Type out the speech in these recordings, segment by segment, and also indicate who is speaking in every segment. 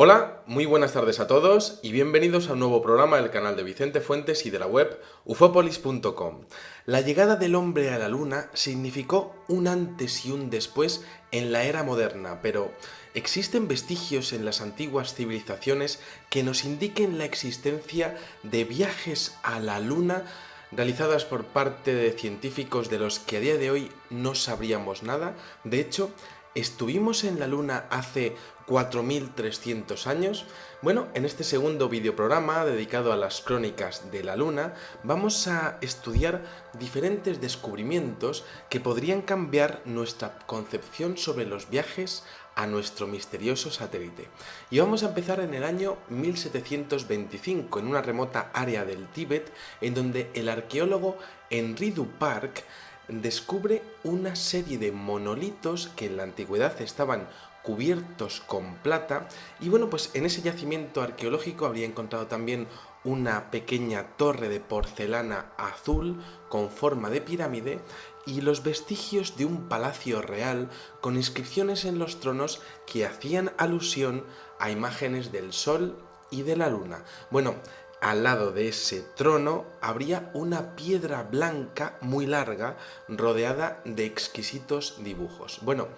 Speaker 1: Hola, muy buenas tardes a todos y bienvenidos a un nuevo programa del canal de Vicente Fuentes y de la web ufopolis.com. La llegada del hombre a la luna significó un antes y un después en la era moderna, pero existen vestigios en las antiguas civilizaciones que nos indiquen la existencia de viajes a la luna realizadas por parte de científicos de los que a día de hoy no sabríamos nada. De hecho, ¿estuvimos en la Luna hace 4.300 años? Bueno, en este segundo videoprograma dedicado a las crónicas de la Luna, vamos a estudiar diferentes descubrimientos que podrían cambiar nuestra concepción sobre los viajes a nuestro misterioso satélite. Y vamos a empezar en el año 1725, en una remota área del Tíbet, en donde el arqueólogo Henri Duparc descubre una serie de monolitos que en la antigüedad estaban cubiertos con plata y bueno, pues en ese yacimiento arqueológico habría encontrado también una pequeña torre de porcelana azul con forma de pirámide y los vestigios de un palacio real con inscripciones en los tronos que hacían alusión a imágenes del sol y de la luna. Bueno, al lado de ese trono habría una piedra blanca muy larga rodeada de exquisitos dibujos. Bueno,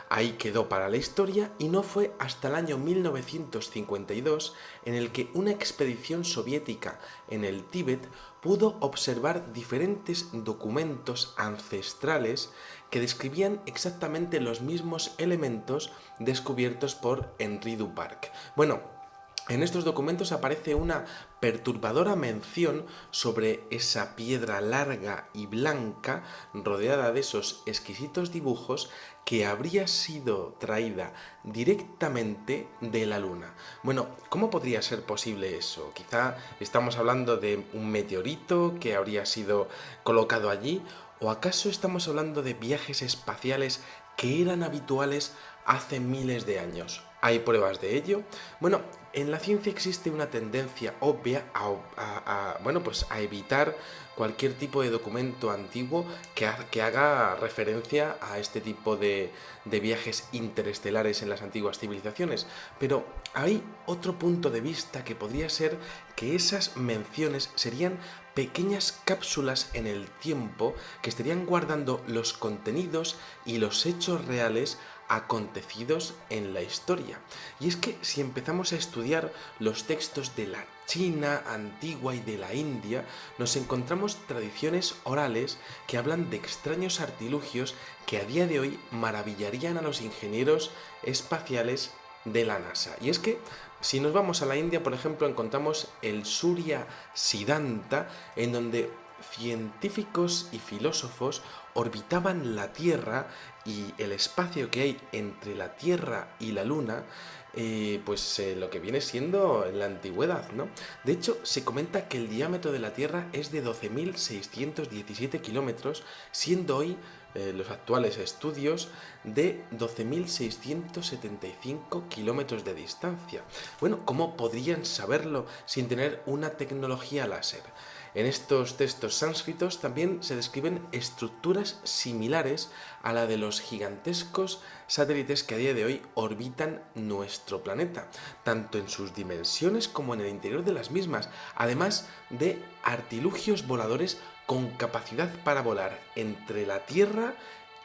Speaker 1: ahí quedó para la historia y no fue hasta el año 1952 en el que una expedición soviética en el Tíbet pudo observar diferentes documentos ancestrales que describían exactamente los mismos elementos descubiertos por Henri Duparc. Bueno, en estos documentos aparece una perturbadora mención sobre esa piedra larga y blanca rodeada de esos exquisitos dibujos que habría sido traída directamente de la Luna. Bueno, ¿cómo podría ser posible eso? Quizá estamos hablando de un meteorito que habría sido colocado allí, ¿o acaso estamos hablando de viajes espaciales que eran habituales hace miles de años? ¿Hay pruebas de ello? Bueno, en la ciencia existe una tendencia obvia a evitar cualquier tipo de documento antiguo que haga referencia a este tipo de viajes interestelares en las antiguas civilizaciones. Pero hay otro punto de vista que podría ser que esas menciones serían pequeñas cápsulas en el tiempo que estarían guardando los contenidos y los hechos reales acontecidos en la historia. Y es que si empezamos a estudiar los textos de la China antigua y de la India, nos encontramos tradiciones orales que hablan de extraños artilugios que a día de hoy maravillarían a los ingenieros espaciales de la NASA. Y es que si nos vamos a la India, por ejemplo, encontramos el Surya Siddhanta, en donde científicos y filósofos orbitaban la Tierra y el espacio que hay entre la Tierra y la Luna, lo que viene siendo en la antigüedad, ¿no? De hecho, se comenta que el diámetro de la Tierra es de 12.617 kilómetros, siendo hoy los actuales estudios de 12.675 kilómetros de distancia. Bueno, ¿cómo podrían saberlo sin tener una tecnología láser? En estos textos sánscritos también se describen estructuras similares a la de los gigantescos satélites que a día de hoy orbitan nuestro planeta, tanto en sus dimensiones como en el interior de las mismas, además de artilugios voladores con capacidad para volar entre la Tierra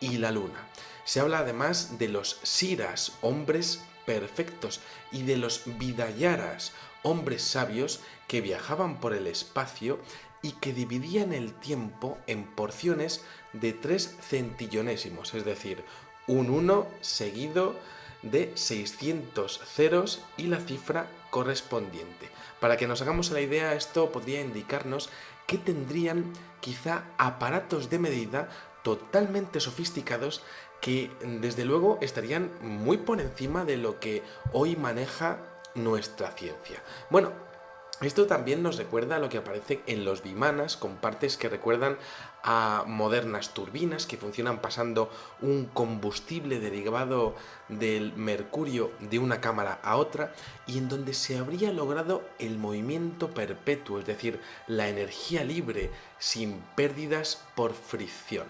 Speaker 1: y la Luna. Se habla además de los Siras, hombres perfectos, y de los Vidayaras, hombres sabios que viajaban por el espacio y que dividían el tiempo en porciones de 3 centillonésimos, es decir, un 1 seguido de 600 ceros y la cifra correspondiente. Para que nos hagamos la idea, esto podría indicarnos que tendrían quizá aparatos de medida totalmente sofisticados que desde luego estarían muy por encima de lo que hoy maneja nuestra ciencia. Bueno, esto también nos recuerda a lo que aparece en los vimanas, con partes que recuerdan a modernas turbinas que funcionan pasando un combustible derivado del mercurio de una cámara a otra, y en donde se habría logrado el movimiento perpetuo, es decir, la energía libre sin pérdidas por fricción.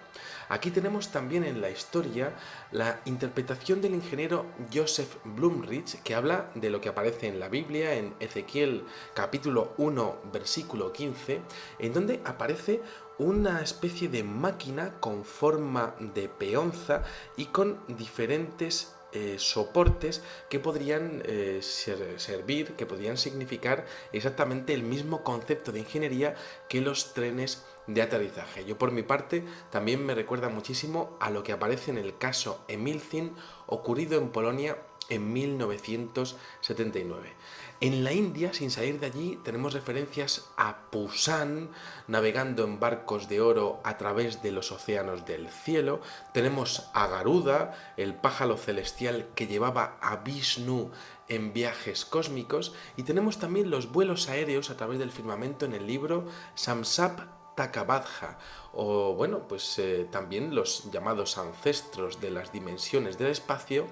Speaker 1: Aquí tenemos también en la historia la interpretación del ingeniero Joseph Blumrich, que habla de lo que aparece en la Biblia, en Ezequiel capítulo 1, versículo 15, en donde aparece una especie de máquina con forma de peonza y con diferentes soportes que podrían servir, que podrían significar exactamente el mismo concepto de ingeniería que los trenes de aterrizaje. Yo por mi parte también me recuerda muchísimo a lo que aparece en el caso Emilcin, ocurrido en Polonia en 1979. En la India, sin salir de allí, tenemos referencias a Pusan navegando en barcos de oro a través de los océanos del cielo. Tenemos a Garuda, el pájaro celestial que llevaba a Vishnu en viajes cósmicos. Y tenemos también los vuelos aéreos a través del firmamento en el libro Samsap Takabadja, o bueno, pues también los llamados ancestros de las dimensiones del espacio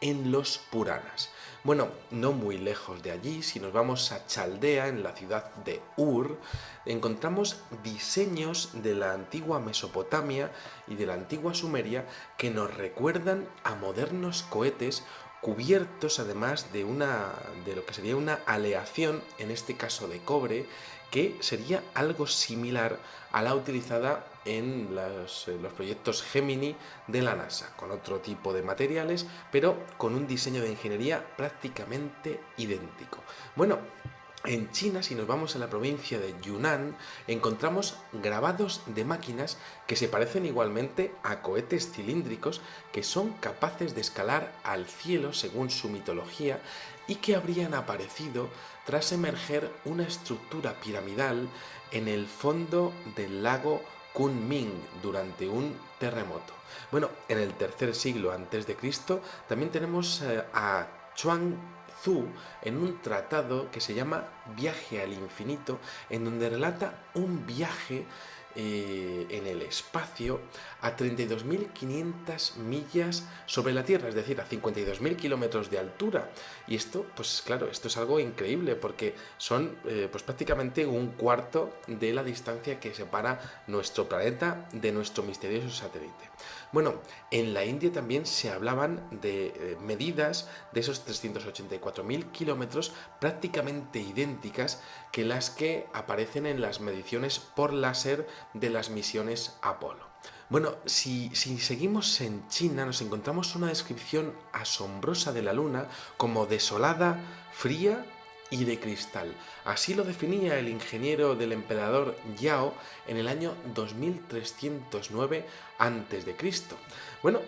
Speaker 1: en los Puranas. Bueno, no muy lejos de allí, si nos vamos a Chaldea, en la ciudad de Ur, encontramos diseños de la antigua Mesopotamia y de la antigua Sumeria que nos recuerdan a modernos cohetes cubiertos además de lo que sería una aleación, en este caso de cobre, que sería algo similar a la utilizada en los proyectos Gemini de la NASA, con otro tipo de materiales, pero con un diseño de ingeniería prácticamente idéntico. Bueno, en China, si nos vamos a la provincia de Yunnan, encontramos grabados de máquinas que se parecen igualmente a cohetes cilíndricos que son capaces de escalar al cielo según su mitología y que habrían aparecido tras emerger una estructura piramidal en el fondo del lago Kunming durante un terremoto. Bueno, en el tercer siglo antes de Cristo también tenemos a Chuang Tzu en un tratado que se llama Viaje al Infinito, en donde relata un viaje en el espacio a 32.500 millas sobre la Tierra, es decir, a 52.000 kilómetros de altura. Y esto, pues claro, esto es algo increíble porque son pues prácticamente un cuarto de la distancia que separa nuestro planeta de nuestro misterioso satélite. Bueno, en la India también se hablaban de medidas de esos 384.000 kilómetros prácticamente idénticas que las que aparecen en las mediciones por láser de las misiones Apolo. Bueno, si seguimos en China, nos encontramos una descripción asombrosa de la Luna como desolada, fría y de cristal. Así lo definía el ingeniero del emperador Yao en el año 2309 a.C. Bueno,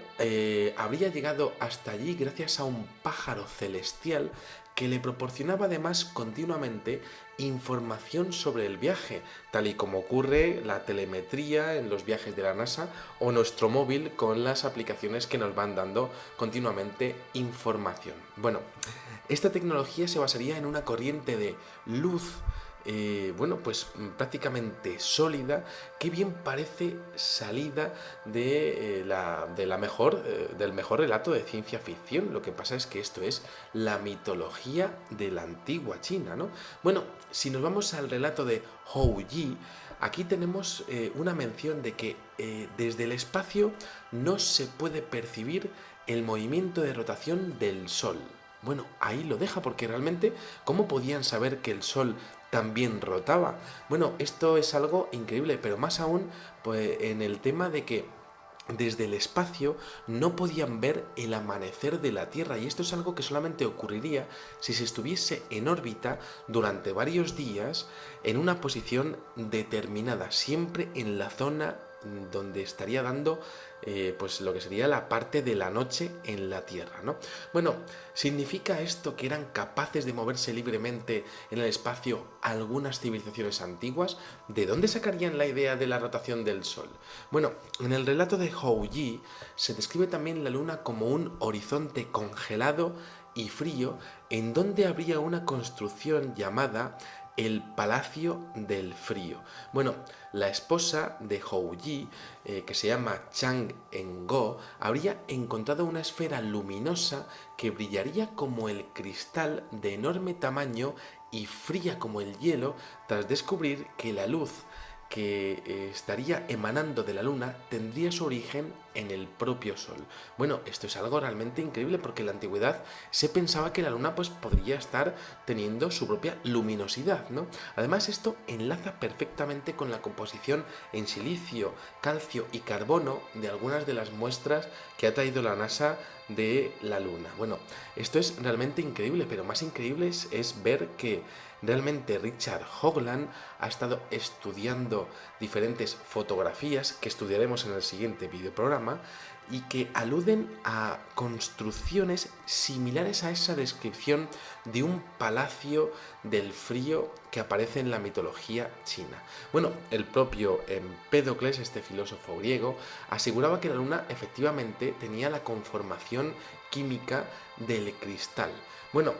Speaker 1: habría llegado hasta allí gracias a un pájaro celestial que le proporcionaba además continuamente información sobre el viaje, tal y como ocurre la telemetría en los viajes de la NASA o nuestro móvil con las aplicaciones que nos van dando continuamente información. Bueno, esta tecnología se basaría en una corriente de luz bueno, pues prácticamente sólida, que bien parece salida del mejor relato de ciencia ficción. Lo que pasa es que esto es la mitología de la antigua China, ¿no? Bueno, si nos vamos al relato de Hou Yi, aquí tenemos una mención de que desde el espacio no se puede percibir el movimiento de rotación del Sol. Bueno, ahí lo deja, porque realmente, ¿cómo podían saber que el Sol también rotaba? Bueno, esto es algo increíble, pero más aún pues, en el tema de que desde el espacio no podían ver el amanecer de la Tierra, y esto es algo que solamente ocurriría si se estuviese en órbita durante varios días en una posición determinada, siempre en la zona donde estaría dando pues lo que sería la parte de la noche en la Tierra, ¿no? Bueno, ¿significa esto que eran capaces de moverse libremente en el espacio algunas civilizaciones antiguas? ¿De dónde sacarían la idea de la rotación del Sol? Bueno, en el relato de Hou Yi se describe también la Luna como un horizonte congelado y frío en donde habría una construcción llamada el Palacio del Frío. Bueno, la esposa de Hou Yi, que se llama Chang En-go, habría encontrado una esfera luminosa que brillaría como el cristal de enorme tamaño y fría como el hielo tras descubrir que la luz que estaría emanando de la Luna tendría su origen en el propio Sol. Bueno, esto es algo realmente increíble porque en la antigüedad se pensaba que la Luna pues podría estar teniendo su propia luminosidad, ¿no? Además esto enlaza perfectamente con la composición en silicio, calcio y carbono de algunas de las muestras que ha traído la NASA de la Luna. Bueno, esto es realmente increíble, pero más increíble es ver que realmente Richard Hoagland ha estado estudiando diferentes fotografías que estudiaremos en el siguiente videoprograma y que aluden a construcciones similares a esa descripción de un palacio del frío que aparece en la mitología china. Bueno, el propio Empédocles, este filósofo griego, aseguraba que la luna efectivamente tenía la conformación química del cristal. Bueno,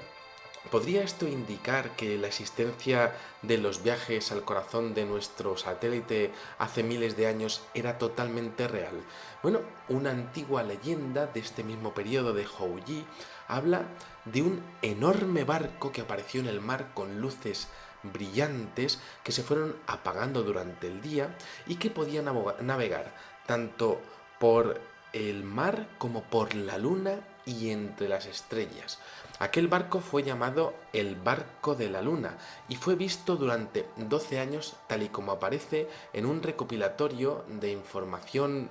Speaker 1: ¿podría esto indicar que la existencia de los viajes al corazón de nuestro satélite hace miles de años era totalmente real? Bueno, una antigua leyenda de este mismo periodo de Hou Yi habla de un enorme barco que apareció en el mar con luces brillantes que se fueron apagando durante el día y que podía navegar tanto por el mar como por la luna y entre las estrellas. Aquel barco fue llamado el Barco de la Luna y fue visto durante 12 años tal y como aparece en un recopilatorio de información,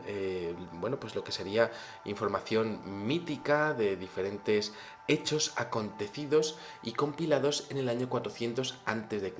Speaker 1: bueno, pues lo que sería información mítica de diferentes hechos acontecidos y compilados en el año 400 a.C.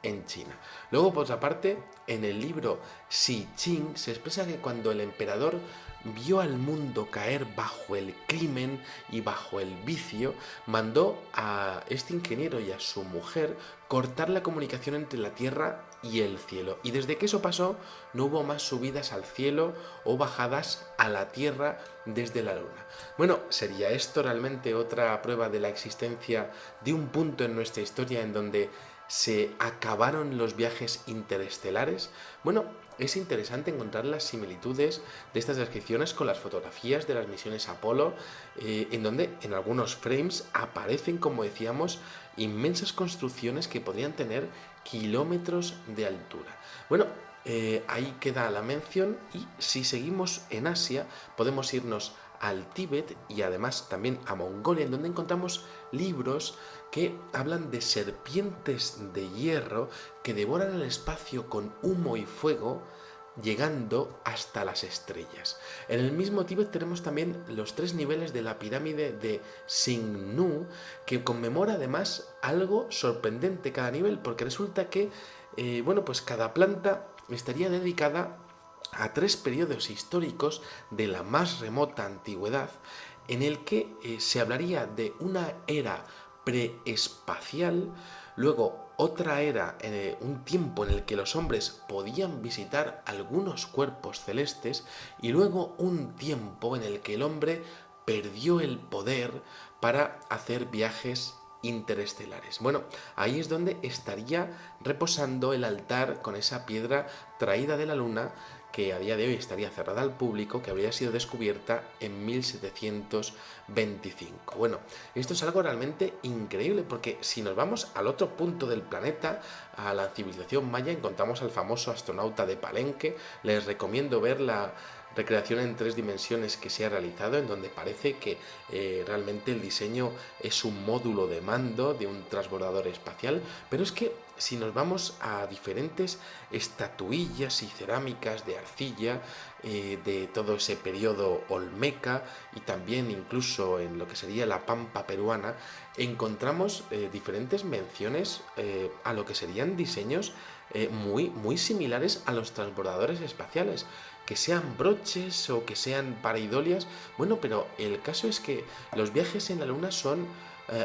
Speaker 1: en China. Luego, por otra parte, en el libro Xi Qing se expresa que cuando el emperador vio al mundo caer bajo el crimen y bajo el vicio, mandó a este ingeniero y a su mujer cortar la comunicación entre la tierra y el cielo. Y desde que eso pasó, no hubo más subidas al cielo o bajadas a la tierra desde la luna. Bueno, ¿sería esto realmente otra prueba de la existencia de un punto en nuestra historia en donde se acabaron los viajes interestelares? Bueno, es interesante encontrar las similitudes de estas descripciones con las fotografías de las misiones Apolo, en donde en algunos frames aparecen, como decíamos, inmensas construcciones que podrían tener kilómetros de altura. Bueno, ahí queda la mención y si seguimos en Asia podemos irnos al Tíbet y además también a Mongolia, en donde encontramos libros que hablan de serpientes de hierro que devoran el espacio con humo y fuego, llegando hasta las estrellas. En el mismo Tíbet tenemos también los 3 niveles de la pirámide de Xingnu, que conmemora además algo sorprendente cada nivel, porque resulta que, bueno, pues cada planta estaría dedicada a 3 periodos históricos de la más remota antigüedad, en el que se hablaría de una era preespacial, luego otra era, un tiempo en el que los hombres podían visitar algunos cuerpos celestes y luego un tiempo en el que el hombre perdió el poder para hacer viajes interestelares. Bueno, ahí es donde estaría reposando el altar con esa piedra traída de la luna que a día de hoy estaría cerrada al público, que habría sido descubierta en 1725. Bueno, esto es algo realmente increíble porque si nos vamos al otro punto del planeta, a la civilización maya, encontramos al famoso astronauta de Palenque. Les recomiendo ver la recreación en 3 dimensiones que se ha realizado, en donde parece que realmente el diseño es un módulo de mando de un transbordador espacial, pero es que si nos vamos a diferentes estatuillas y cerámicas de arcilla de todo ese periodo olmeca y también incluso en lo que sería la pampa peruana, encontramos diferentes menciones a lo que serían diseños muy similares a los transbordadores espaciales, que sean broches o que sean paraidolias. Bueno, pero el caso es que los viajes en la Luna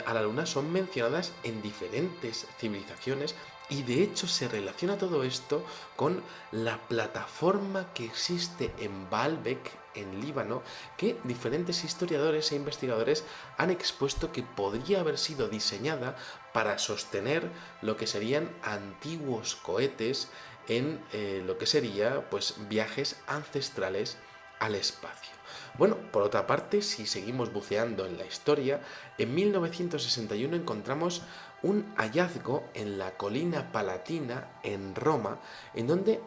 Speaker 1: a la Luna son mencionadas en diferentes civilizaciones Y de hecho se relaciona todo esto con la plataforma que existe en Baalbek, en Líbano, que diferentes historiadores e investigadores han expuesto que podría haber sido diseñada para sostener lo que serían antiguos cohetes en lo que sería pues viajes ancestrales al espacio. Bueno, por otra parte, si seguimos buceando en la historia, en 1961 encontramos un hallazgo en la colina Palatina, en Roma, en donde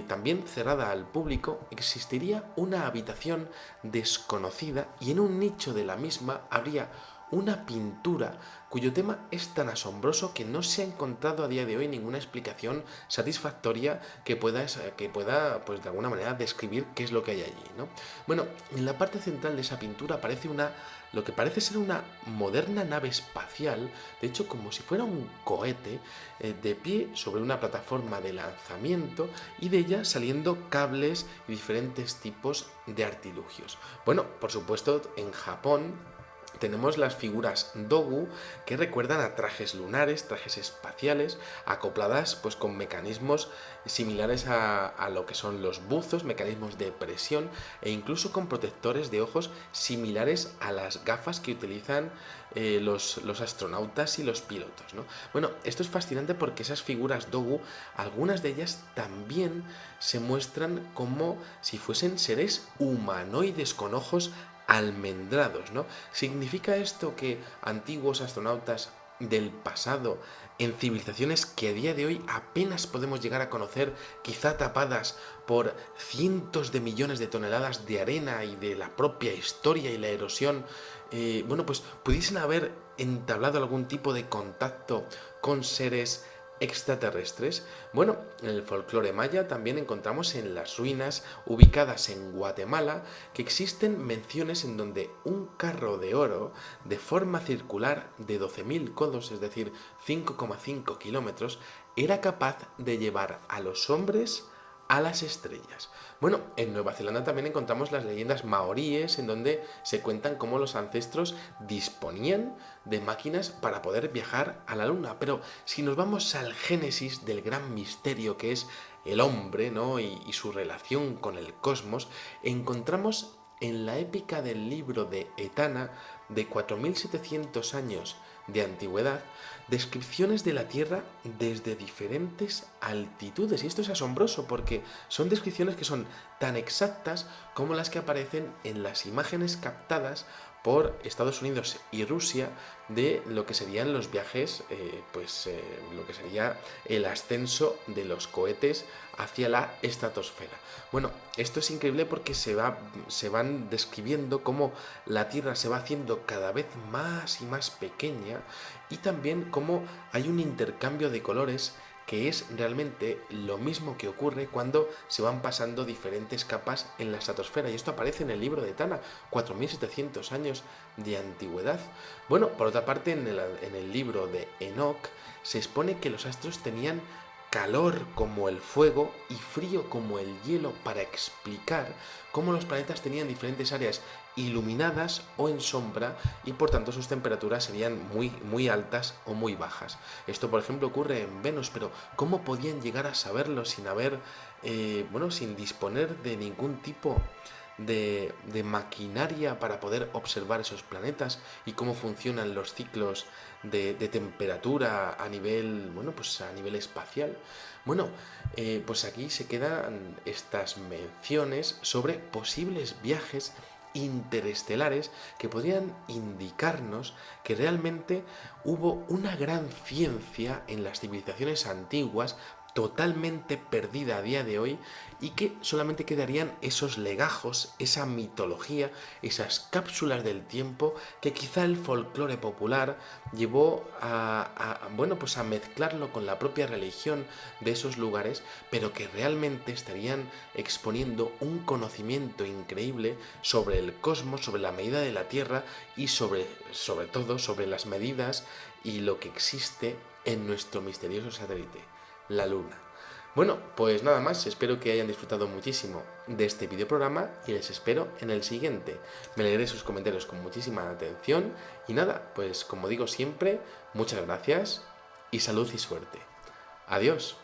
Speaker 1: también cerrada al público, existiría una habitación desconocida y en un nicho de la misma habría una pintura cuyo tema es tan asombroso que no se ha encontrado a día de hoy ninguna explicación satisfactoria que pueda pues de alguna manera describir qué es lo que hay allí, ¿no? Bueno, en la parte central de esa pintura aparece lo que parece ser una moderna nave espacial, de hecho como si fuera un cohete, de pie sobre una plataforma de lanzamiento y de ella saliendo cables y diferentes tipos de artilugios. Bueno, por supuesto en Japón tenemos las figuras dogu que recuerdan a trajes lunares, trajes espaciales, acopladas pues con mecanismos similares a lo que son los buzos, mecanismos de presión e incluso con protectores de ojos similares a las gafas que utilizan los astronautas y los pilotos, ¿no? Bueno, esto es fascinante porque esas figuras dogu, algunas de ellas también se muestran como si fuesen seres humanoides con ojos almendrados, ¿no? ¿Significa esto que antiguos astronautas del pasado, en civilizaciones que a día de hoy apenas podemos llegar a conocer, quizá tapadas por cientos de millones de toneladas de arena y de la propia historia y la erosión, bueno, pues pudiesen haber entablado algún tipo de contacto con seres extraterrestres? Bueno, en el folclore maya también encontramos en las ruinas ubicadas en Guatemala que existen menciones en donde un carro de oro de forma circular de 12.000 codos, es decir, 5,5 kilómetros, era capaz de llevar a los hombres a las estrellas. Bueno, en Nueva Zelanda también encontramos las leyendas maoríes en donde se cuentan cómo los ancestros disponían de máquinas para poder viajar a la luna. Pero si nos vamos al génesis del gran misterio que es el hombre, ¿no? y su relación con el cosmos, encontramos en la épica del libro de Etana, de 4.700 años de antigüedad, descripciones de la Tierra desde diferentes altitudes. Y esto es asombroso porque son descripciones que son tan exactas como las que aparecen en las imágenes captadas por Estados Unidos y Rusia de lo que serían los viajes, lo que sería el ascenso de los cohetes hacia la estratosfera. Bueno, esto es increíble porque se van describiendo cómo la Tierra se va haciendo cada vez más y más pequeña y también cómo hay un intercambio de colores que es realmente lo mismo que ocurre cuando se van pasando diferentes capas en la estratosfera. Y esto aparece en el libro de Tana, 4.700 años de antigüedad. Bueno, por otra parte, en el libro de Enoch se expone que los astros tenían calor como el fuego y frío como el hielo para explicar cómo los planetas tenían diferentes áreas iluminadas o en sombra y por tanto sus temperaturas serían muy, muy altas o muy bajas. Esto por ejemplo ocurre en Venus, pero ¿cómo podían llegar a saberlo sin sin disponer de ningún tipo de maquinaria para poder observar esos planetas y cómo funcionan los ciclos de temperatura a nivel, a nivel espacial? Bueno, pues aquí se quedan estas menciones sobre posibles viajes interestelares que podrían indicarnos que realmente hubo una gran ciencia en las civilizaciones antiguas totalmente perdida a día de hoy y que solamente quedarían esos legajos, esa mitología, esas cápsulas del tiempo que quizá el folclore popular llevó a mezclarlo con la propia religión de esos lugares, pero que realmente estarían exponiendo un conocimiento increíble sobre el cosmos, sobre la medida de la Tierra y sobre todo sobre las medidas y lo que existe en nuestro misterioso satélite, la Luna. Bueno, pues nada más, espero que hayan disfrutado muchísimo de este videoprograma y les espero en el siguiente. Me leeré sus comentarios con muchísima atención y nada, pues como digo siempre, muchas gracias y salud y suerte. Adiós.